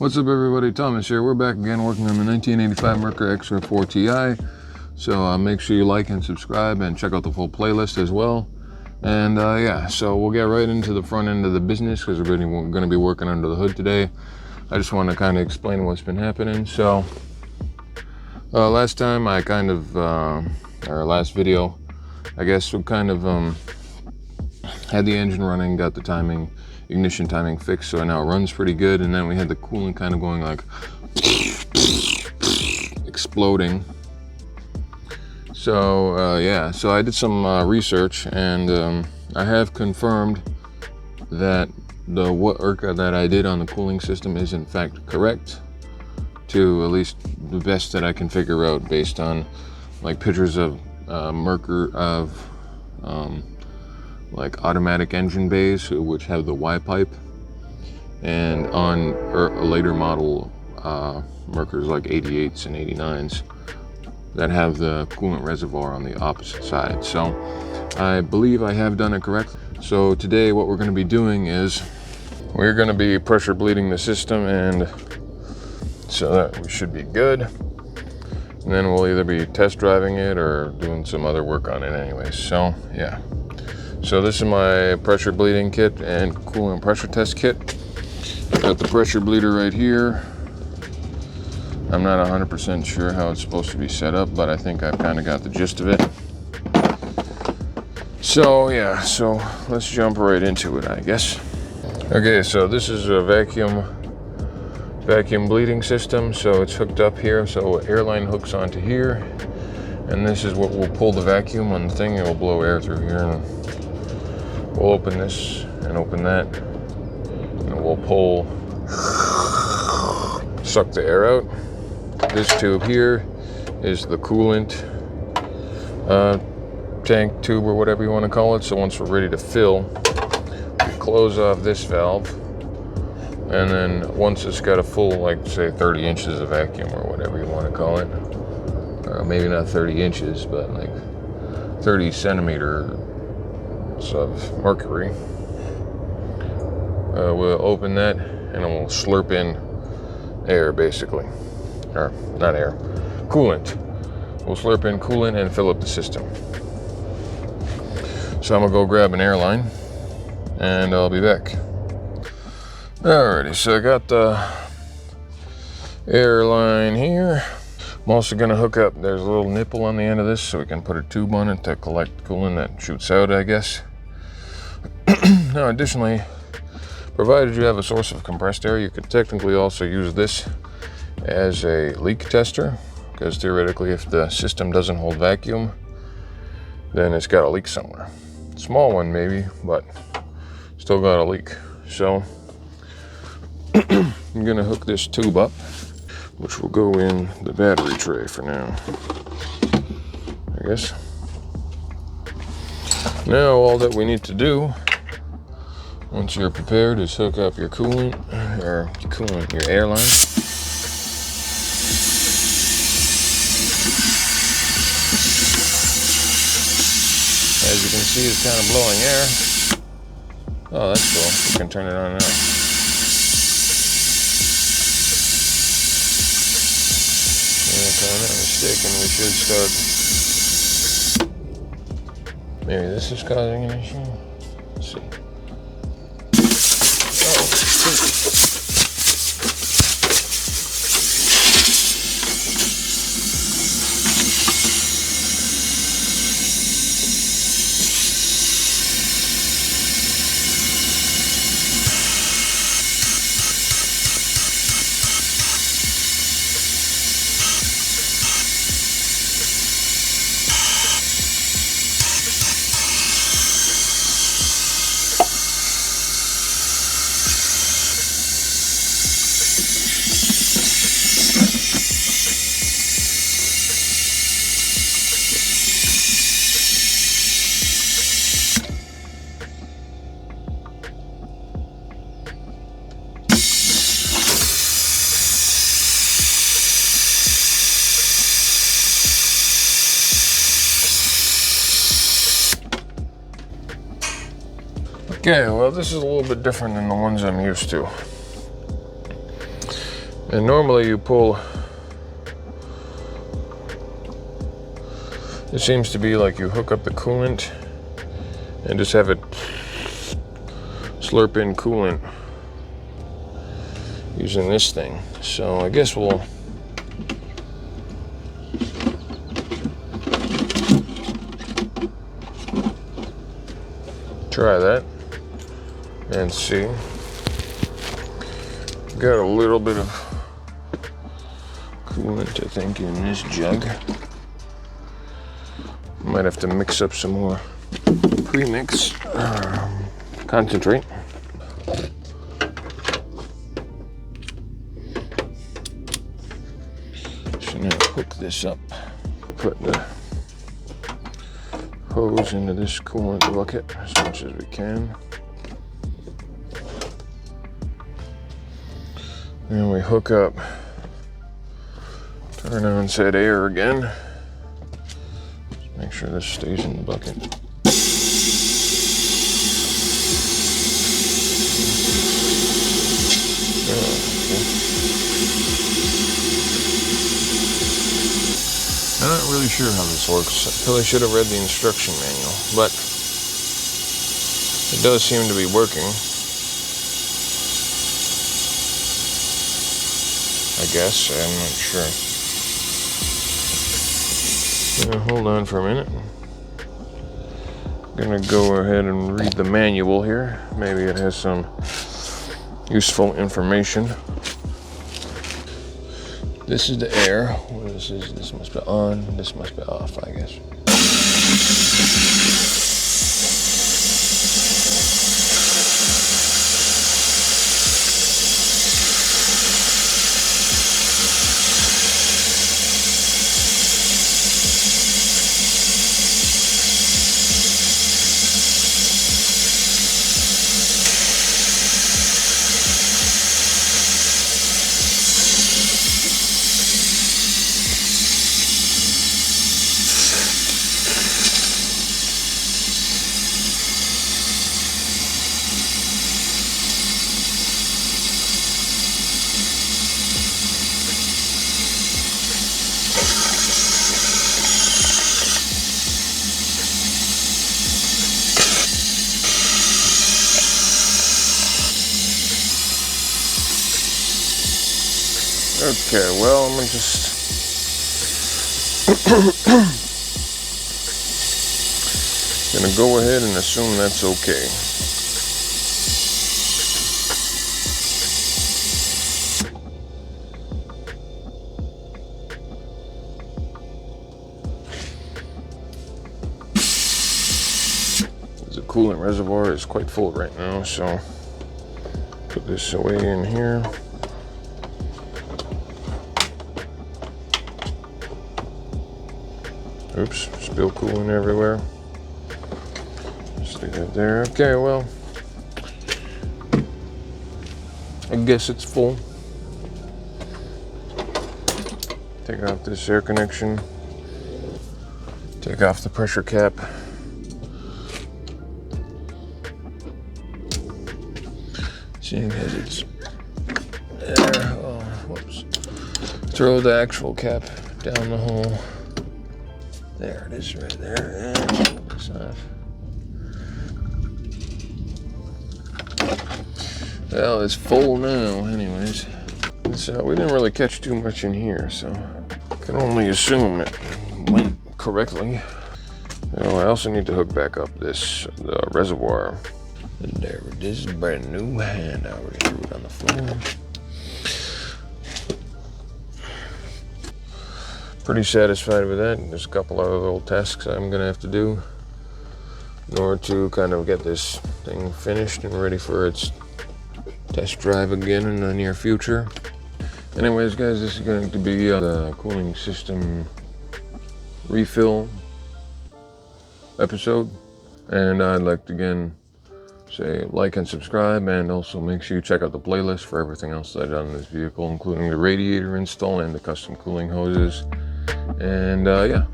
What's up everybody, Thomas here. We're back again working on the 1985 Merkur XR4Ti. So make sure you like and subscribe and check out the full playlist as well. And yeah, so we'll get right into the front end of the business because we're going to be working under the hood today. I just want to kind of explain what's been happening. So last time I kind of, our last video, I guess we kind of had the engine running, got the ignition timing fixed, so now it runs pretty good. And then we had the coolant kind of going like exploding. So yeah, so I did some research, and I have confirmed that the work that I did on the cooling system is in fact correct, to at least the best that I can figure out based on like pictures of Merkur of like automatic engine bays which have the Y pipe, and on a later model Merkurs like 88s and 89s that have the coolant reservoir on the opposite side. So I believe I have done it correctly. So today what we're going to be doing is we're going to be pressure bleeding the system, and so that we should be good. And then we'll either be test driving it or doing some other work on it anyways. So yeah. So this is my pressure bleeding kit and coolant pressure test kit. Got the pressure bleeder right here. I'm not 100% sure how it's supposed to be set up, but I think I've kind of got the gist of it. So yeah, so let's jump right into it, I guess. Okay, so this is a vacuum bleeding system. So it's hooked up here, so airline hooks onto here, and this is what will pull the vacuum on the thing. It will blow air through here, and we'll open this and open that, and we'll suck the air out. This tube here is the coolant tank tube, or whatever you want to call it. So once we're ready to fill, we close off this valve, and then once it's got a full, like say 30 inches of vacuum or whatever you want to call it, maybe not 30 inches, but like 30 centimeters of mercury, we'll open that and then we'll slurp in air, basically, or not air, coolant. We'll slurp in coolant and fill up the system. So I'm gonna go grab an airline and I'll be back. Alrighty, so I got the airline here. I'm also gonna hook up, there's a little nipple on the end of this, so we can put a tube on it to collect coolant that shoots out, I guess. Now additionally, provided you have a source of compressed air, you could technically also use this as a leak tester, because theoretically if the system doesn't hold vacuum, then it's got a leak somewhere. Small one maybe, but still got a leak. So I'm gonna hook this tube up, which will go in the battery tray for now, I guess. Now all that we need to do, once you're prepared, is hook up your coolant, your airline. As you can see, it's kind of blowing air. Oh, that's cool. You can turn it on now. If I'm not mistaken, we should start. Maybe this is causing an issue. Let's see. Okay, well this is a little bit different than the ones I'm used to. And normally you pull, it seems to be like you hook up the coolant and just have it slurp in coolant using this thing. So I guess we'll try that and see. Got a little bit of coolant, I think, in this jug. Might have to mix up some more premix concentrate. So now hook this up. Put the hose into this coolant bucket as much as we can. And we hook up, turn on said air again. Make sure this stays in the bucket. I'm not really sure how this works. I probably should have read the instruction manual, but it does seem to be working. I guess, I'm not sure. Hold on for a minute. I'm gonna go ahead and read the manual here. Maybe it has some useful information. This is the air. What is this? This must be on, this must be off, I guess. Okay, well, I'm gonna just gonna go ahead and assume that's okay. The coolant reservoir is quite full right now, so put this away in here. Oops, spill coolant everywhere. Just leave that there. Okay, well, I guess it's full. Take off this air connection. Take off the pressure cap. Seeing as it's there, oh, whoops. Throw the actual cap down the hole. There it is right there, and pull this off. Well, it's full now anyways. So we didn't really catch too much in here, so I can only assume it went correctly. Oh, I also need to hook back up the reservoir. And there it is, brand new, and I already threw it on the floor. Pretty satisfied with that. There's a couple other little tasks I'm gonna have to do in order to kind of get this thing finished and ready for its test drive again in the near future. Anyways, guys, this is going to be the cooling system refill episode, and I'd like to again say like and subscribe, and also make sure you check out the playlist for everything else that I've done in this vehicle, including the radiator install and the custom cooling hoses. And yeah,